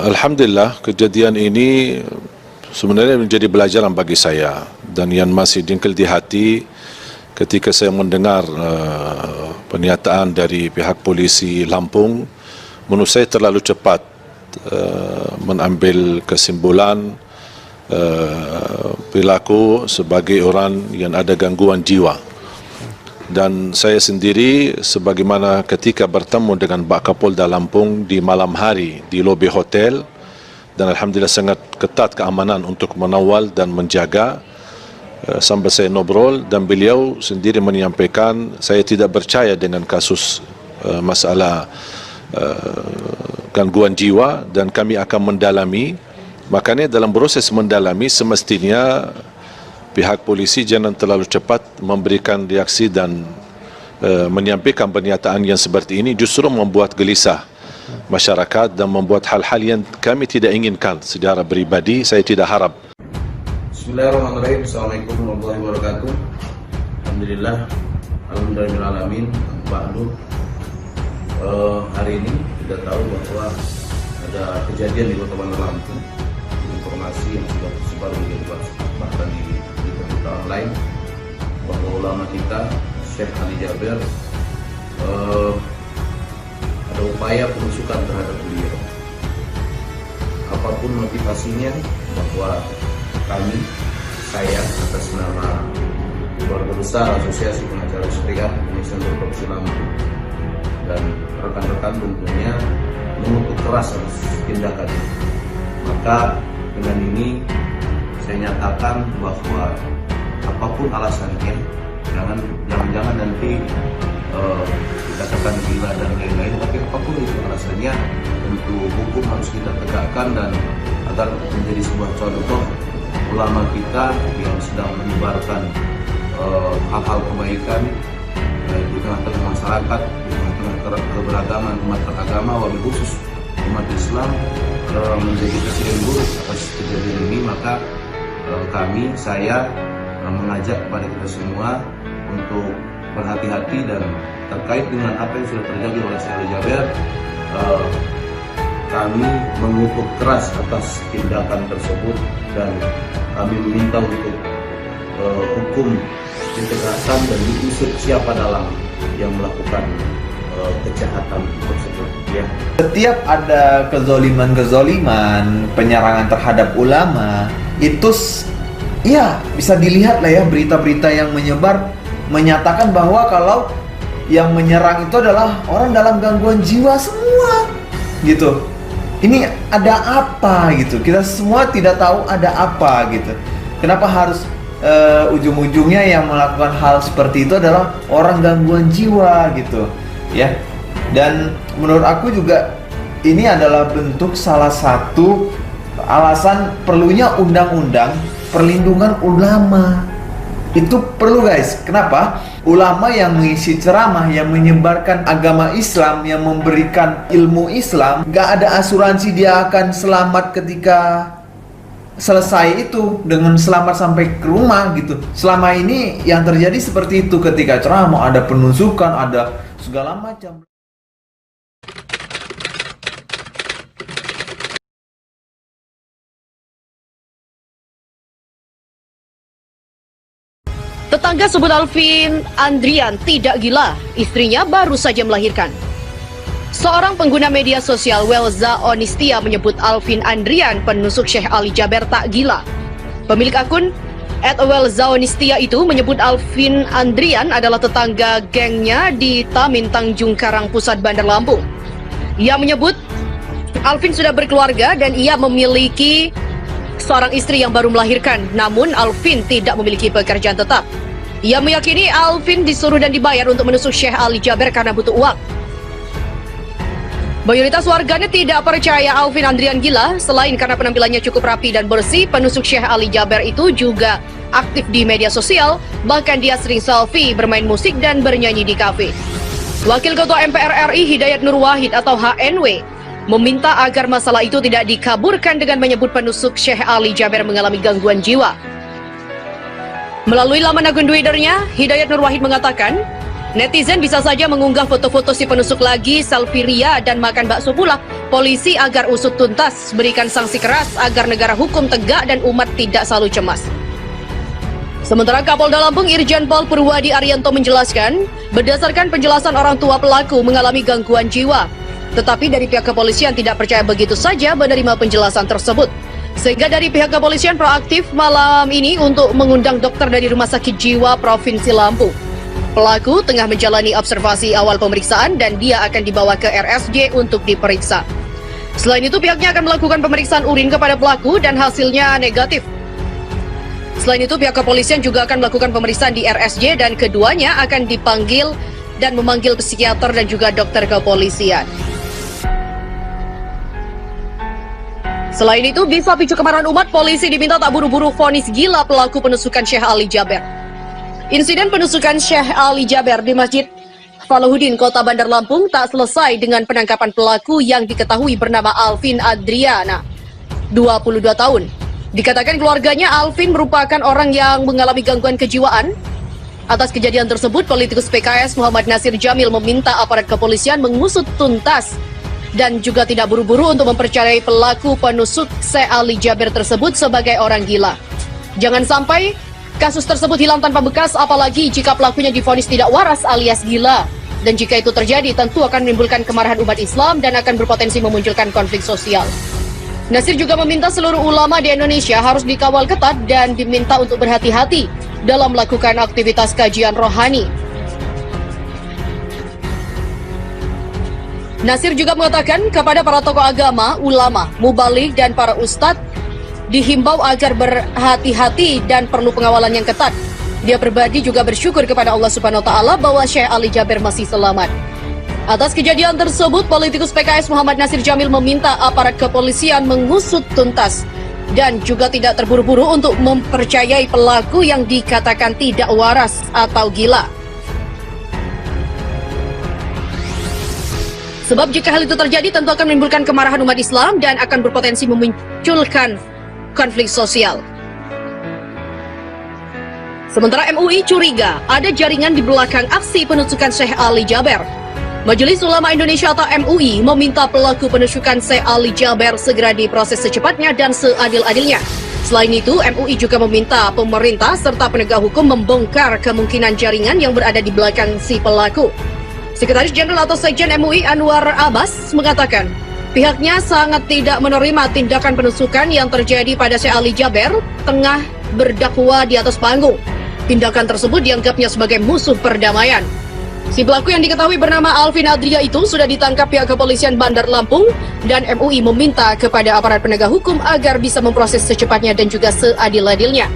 Alhamdulillah, kejadian ini sebenarnya menjadi pelajaran bagi saya dan yang masih jengkel di hati ketika saya mendengar pernyataan dari pihak polisi Lampung. Menurut saya terlalu cepat mengambil kesimpulan perilaku sebagai orang yang ada gangguan jiwa. Dan saya sendiri sebagaimana ketika bertemu dengan Pak Kapolda Lampung di malam hari di lobi hotel, dan alhamdulillah sangat ketat keamanan untuk mengawal dan menjaga sampai saya ngobrol, dan beliau sendiri menyampaikan saya tidak percaya dengan kasus masalah gangguan jiwa dan kami akan mendalami. Makanya dalam proses mendalami semestinya pihak polisi jangan terlalu cepat memberikan reaksi dan menyampaikan pernyataan yang seperti ini, justru membuat gelisah masyarakat dan membuat hal-hal yang kami tidak inginkan. Secara pribadi saya tidak harap. Bismillahirrahmanirrahim. Assalamualaikum warahmatullahi wabarakatuh. Alhamdulillah, alhamdulillahirrahmanirrahim. Ba'du, hari ini kita tahu bahwa ada kejadian di Kota Bandar Lampung. Informasi yang sudah tersebar di bahkan di online bahwa ulama kita Syekh Ali Jaber ada upaya penusukan terhadap beliau. Apapun motivasinya, bahwa saya atas nama keluarga besar Asosiasi Pengacara Syariah Indonesia Provinsi Lampung dan rekan-rekan tentunya mengutuk keras atas tindakan ini. Maka dengan ini saya nyatakan bahwa apapun alasannya, jangan nanti dikatakan gila dan lain-lain, tapi apapun itu alasannya, tentu hukum harus kita tegakkan dan agar menjadi sebuah contoh ulama kita yang sedang menyebarkan hal-hal kebaikan di tengah-tengah masyarakat, di tengah-tengah keberagaman umat beragama, wabil khusus umat Islam menjadi presiden buruk atas kejadian ini. Maka saya mengajak kepada kita semua untuk berhati-hati dan terkait dengan apa yang sudah terjadi oleh Syekh Ali Jaber, kami mengutuk keras atas tindakan tersebut dan kami meminta untuk hukum ditegakkan dan diusut siapa dalam yang melakukan kejahatan tersebut. Ya. Setiap ada kezoliman, penyerangan terhadap ulama, itu ya bisa dilihat lah ya, berita-berita yang menyebar menyatakan bahwa kalau yang menyerang itu adalah orang dalam gangguan jiwa semua gitu. Ini ada apa gitu, kita semua tidak tahu ada apa gitu. Kenapa harus ujung-ujungnya yang melakukan hal seperti itu adalah orang gangguan jiwa gitu ya. Dan menurut aku juga ini adalah bentuk salah satu alasan perlunya undang-undang perlindungan ulama. Itu perlu guys. Kenapa? Ulama yang mengisi ceramah, yang menyebarkan agama Islam, yang memberikan ilmu Islam, gak ada asuransi dia akan selamat ketika selesai itu, dengan selamat sampai ke rumah gitu. Selama ini yang terjadi seperti itu, ketika ceramah ada penusukan, ada segala macam. Tetangga sebut Alvin Andrian tidak gila, istrinya baru saja melahirkan. Seorang pengguna media sosial Welza Onistia menyebut Alvin Andrian penusuk Syekh Ali Jaber tak gila. Pemilik akun @Welza Onistia itu menyebut Alvin Andrian adalah tetangga gengnya di Tamin Tanjung Karang Pusat Bandar Lampung. Ia menyebut Alvin sudah berkeluarga dan ia memiliki seorang istri yang baru melahirkan, namun Alvin tidak memiliki pekerjaan tetap. Ia meyakini Alvin disuruh dan dibayar untuk menusuk Syekh Ali Jaber karena butuh uang. Mayoritas warganet tidak percaya Alvin Andrian gila. Selain karena penampilannya cukup rapi dan bersih, penusuk Syekh Ali Jaber itu juga aktif di media sosial. Bahkan dia sering selfie, bermain musik, dan bernyanyi di kafe. Wakil Ketua MPR RI Hidayat Nur Wahid atau HNW meminta agar masalah itu tidak dikaburkan dengan menyebut penusuk Syekh Ali Jaber mengalami gangguan jiwa. Melalui laman akun Twitternya, Hidayat Nur Wahid mengatakan, Netizen bisa saja mengunggah foto-foto si penusuk lagi, selfie ria, dan makan bakso pula. Polisi agar usut tuntas, berikan sanksi keras agar negara hukum tegak dan umat tidak selalu cemas. Sementara Kapolda Lampung Irjen Pol Purwadi Arianto menjelaskan, berdasarkan penjelasan orang tua pelaku mengalami gangguan jiwa. Tetapi dari pihak kepolisian tidak percaya begitu saja menerima penjelasan tersebut. Sehingga dari pihak kepolisian proaktif malam ini untuk mengundang dokter dari Rumah Sakit Jiwa Provinsi Lampung. Pelaku tengah menjalani observasi awal pemeriksaan dan dia akan dibawa ke RSJ untuk diperiksa. Selain itu, pihaknya akan melakukan pemeriksaan urin kepada pelaku dan hasilnya negatif. Selain itu, pihak kepolisian juga akan melakukan pemeriksaan di RSJ dan keduanya akan dipanggil dan memanggil psikiater dan juga dokter kepolisian. Selain itu, bisa picu kemarahan umat, polisi diminta tak buru-buru vonis gila pelaku penusukan Syekh Ali Jaber. Insiden penusukan Syekh Ali Jaber di Masjid Falahuddin, Kota Bandar Lampung tak selesai dengan penangkapan pelaku yang diketahui bernama Alvin Andriana, 22 tahun. Dikatakan keluarganya Alvin merupakan orang yang mengalami gangguan kejiwaan. Atas kejadian tersebut, politikus PKS Muhammad Nasir Jamil meminta aparat kepolisian mengusut tuntas dan juga tidak buru-buru untuk mempercayai pelaku penusuk Syekh Ali Jaber tersebut sebagai orang gila. Jangan sampai kasus tersebut hilang tanpa bekas, apalagi jika pelakunya divonis tidak waras alias gila. Dan jika itu terjadi, tentu akan menimbulkan kemarahan umat Islam dan akan berpotensi memunculkan konflik sosial. Nasir juga meminta seluruh ulama di Indonesia harus dikawal ketat dan diminta untuk berhati-hati dalam melakukan aktivitas kajian rohani. Nasir juga mengatakan kepada para tokoh agama, ulama, mubalik, dan para ustadz dihimbau agar berhati-hati dan perlu pengawalan yang ketat. Dia pribadi juga bersyukur kepada Allah Subhanahu wa taala bahwa Syekh Ali Jaber masih selamat. Atas kejadian tersebut, politikus PKS Muhammad Nasir Jamil meminta aparat kepolisian mengusut tuntas dan juga tidak terburu-buru untuk mempercayai pelaku yang dikatakan tidak waras atau gila. Sebab jika hal itu terjadi, tentu akan menimbulkan kemarahan umat Islam dan akan berpotensi memunculkan konflik sosial. Sementara MUI curiga ada jaringan di belakang aksi penusukan Syekh Ali Jaber. Majelis Ulama Indonesia atau MUI meminta pelaku penusukan Syekh Ali Jaber segera diproses secepatnya dan seadil-adilnya. Selain itu, MUI juga meminta pemerintah serta penegak hukum membongkar kemungkinan jaringan yang berada di belakang si pelaku. Sekretaris Jenderal atau Sekjen MUI Anwar Abbas mengatakan, pihaknya sangat tidak menerima tindakan penusukan yang terjadi pada Syekh Ali Jaber tengah berdakwah di atas panggung. Tindakan tersebut dianggapnya sebagai musuh perdamaian. Si pelaku yang diketahui bernama Alvin Andria itu sudah ditangkap pihak kepolisian Bandar Lampung dan MUI meminta kepada aparat penegak hukum agar bisa memproses secepatnya dan juga seadil-adilnya.